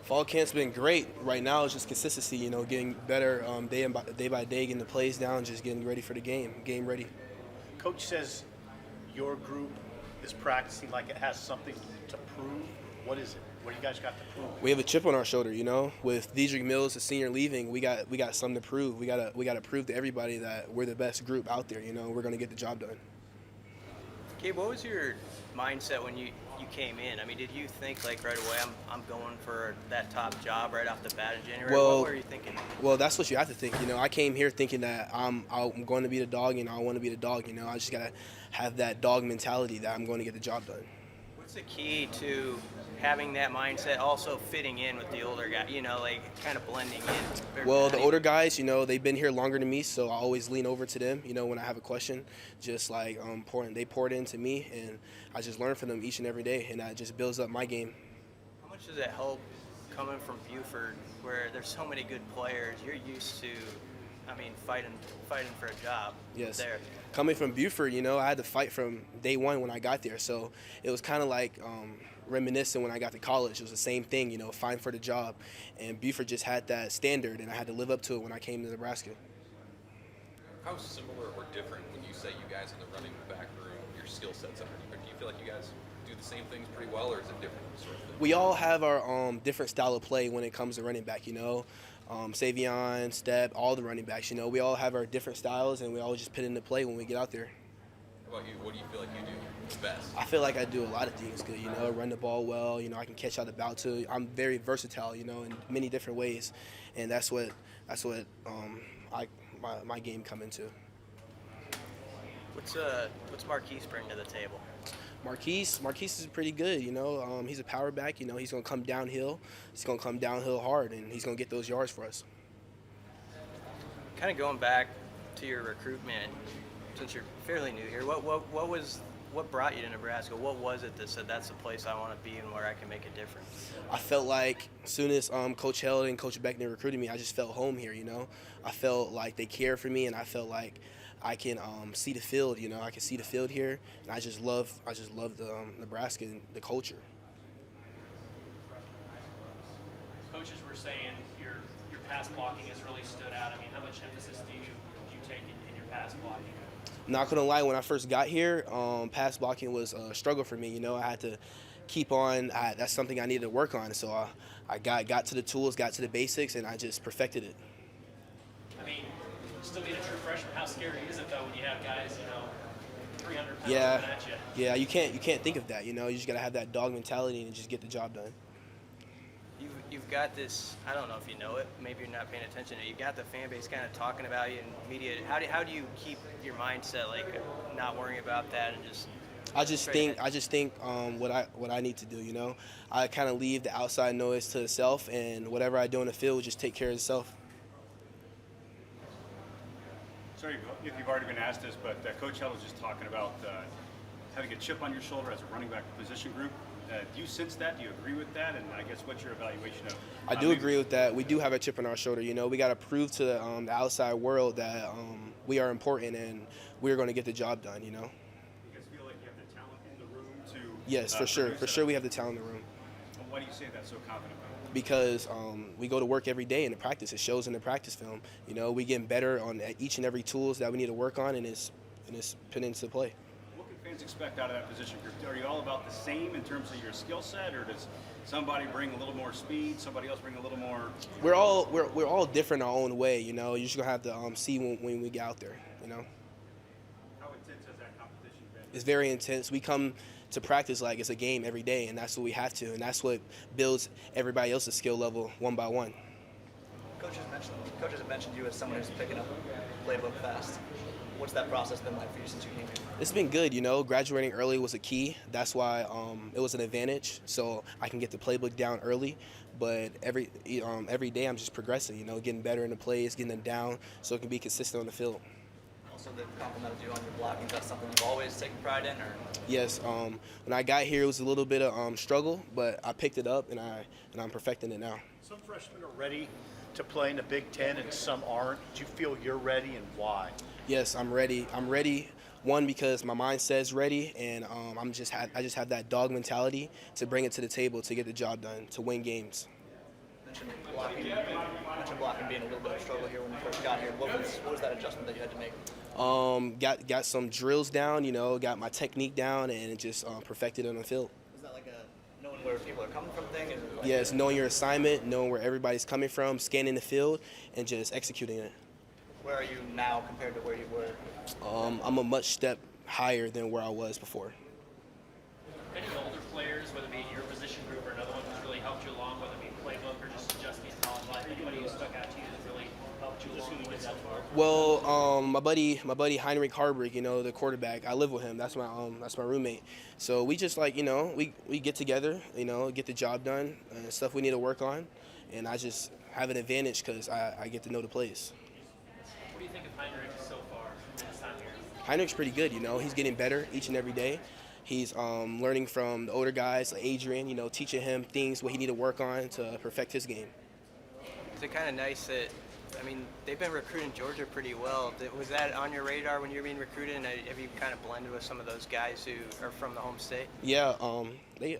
Fall camp's been great. Right now, it's just consistency. Getting better day by day, getting the plays down, just getting ready for the game ready. Coach says your group is practicing like it has something to prove. What is it? What do you guys got to prove? We have a chip on our shoulder. With Dedrick Mills, the senior, leaving, we got something to prove. We gotta prove to everybody that we're the best group out there. We're gonna get the job done. Gabe, what was your mindset when you came in? I mean, did you think like right away, I'm going for that top job right off the bat in January? Well, what were you thinking? Well, that's what you have to think. I came here thinking that I'm going to be the dog. I want to be the dog. I just gotta have that dog mentality that I'm going to get the job done. What's the key to having that mindset, also fitting in with the older guy? Like kind of blending in. Well, the older guys, they've been here longer than me, so I always lean over to them. When I have a question, just like they pour it into me, and I just learn from them each and every day, and that just builds up my game. How much does it help coming from Buford, where there's so many good players? You're used to, fighting for a job. Yes. There. Coming from Buford, I had to fight from day one when I got there, so it was kind of like reminiscent when I got to college. It was the same thing, fighting for the job, and Buford just had that standard, and I had to live up to it when I came to Nebraska. How similar or different when you say you guys in the running back room, your skill sets are? Do you feel like you guys do the same things pretty well, or is it different? Sort of thing? We all have our different style of play when it comes to running back. Savion, Step, all the running backs. We all have our different styles, and we all just put into play when we get out there. How about you? What do you feel like you do best? I feel like I do a lot of things good. Run the ball well. I can catch out the bout too. I'm very versatile. In many different ways, and that's what my game come into. What's Marquise bring to the table? Marquise is pretty good. He's a power back. He's gonna come downhill. He's gonna come downhill hard, and he's gonna get those yards for us. Kind of going back to your recruitment, since you're fairly new here, what brought you to Nebraska? What was it that said that's the place I want to be and where I can make a difference? I felt like as soon as Coach Held and Coach Beckner recruited me, I just felt home here. I felt like they cared for me, and I felt like I can see the field. I can see the field here, and I just love the Nebraska and the culture. Coaches were saying your pass blocking has really stood out. How much emphasis do you take in your pass blocking? Not gonna lie, when I first got here, pass blocking was a struggle for me. I had to keep on. That's something I needed to work on. So I got to the tools, got to the basics, and I just perfected it. Still being a true freshman, how scary is it though when you have guys, 300 pounds Yeah, coming at you? yeah. You can't think of that. You just gotta have that dog mentality and just get the job done. You've got this, I don't know if you know it, maybe you're not paying attention, you've got the fan base kind of talking about you in media. How do you keep your mindset, like not worrying about that and just I just think what I need to do. I kind of leave the outside noise to itself, and whatever I do in the field, just take care of itself. Sorry if you've already been asked this, but Coach Held was just talking about having a chip on your shoulder as a running back position group. Do you sense that? Do you agree with that? And I guess what's your evaluation of? I do agree with that. We do have a chip on our shoulder. We got to prove to the outside world that we are important and we're going to get the job done. You guys feel like you have the talent in the room to? Yes, for sure. For sure, we have the talent in the room. And why do you say that so confident? Because we go to work every day in the practice. It shows in the practice film. We getting better on each and every tools that we need to work on, and it's put into play. What can fans expect out of that position group? Are you all about the same in terms of your skill set, or does somebody bring a little more speed, somebody else bring a little more? We're all different in our own way. You're just gonna have to see when we get out there. How intense has that competition been? It's very intense. We come to practice like it's a game every day, and that's what we have to, and that's what builds everybody else's skill level one by one. Coaches have mentioned you as someone who's picking up playbook fast. What's that process been like for you since you came here? It's been good. Graduating early was a key. That's why it was an advantage. So I can get the playbook down early, but every day I'm just progressing. Getting better in the plays, getting them down, so it can be consistent on the field. Also, they've complimented you on your blocking. Is that something you've always taken pride in, or? Yes. When I got here, it was a little bit of struggle, but I picked it up and I'm perfecting it now. Some freshmen are ready to play in the Big Ten and some aren't. Do you feel you're ready, and why? Yes, I'm ready. I'm ready. One, because my mind says ready, and I just have that dog mentality to bring it to the table to get the job done, to win games. mentioned blocking being a little bit of a struggle here when you first got here. What was that adjustment that you had to make? Got some drills down, got my technique down, and just perfected it on the field. Is that like a knowing where people are coming from thing? Yes, knowing your assignment, knowing where everybody's coming from, scanning the field, and just executing it. Where are you now compared to where you were? I'm a much step higher than where I was before. Any older players, whether it be in your position group or another one, who's really helped you along, whether it be playbook or just adjusting to college life? Anybody who stuck out to you that really helped you along the way so far? Well, my buddy Heinrich Harburg, the quarterback. I live with him. That's my roommate. So we just we get together, get the job done, stuff we need to work on, and I just have an advantage because I get to know the plays. What do you think of Heinrich so far in his time here? Heinrich's pretty good. He's getting better each and every day. He's learning from the older guys like Adrian, teaching him things what he need to work on to perfect his game. Is it kind of nice that, they've been recruiting Georgia pretty well. Was that on your radar when you were being recruited, and have you kind of blended with some of those guys who are from the home state? Yeah,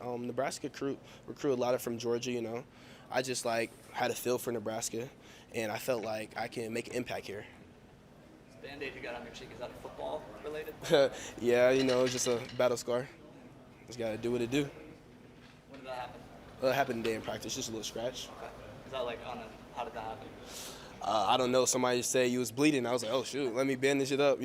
Nebraska recruit a lot from Georgia, I just had a feel for Nebraska, and I felt like I can make an impact here. Band-aid you got on your cheek, is that football related? Yeah, it's just a battle scar. Just gotta do what it do. When did that happen? It happened today in practice, just a little scratch. Okay. Is that how did that happen? I don't know. Somebody said you was bleeding. I was like, oh shoot, let me bandage it up,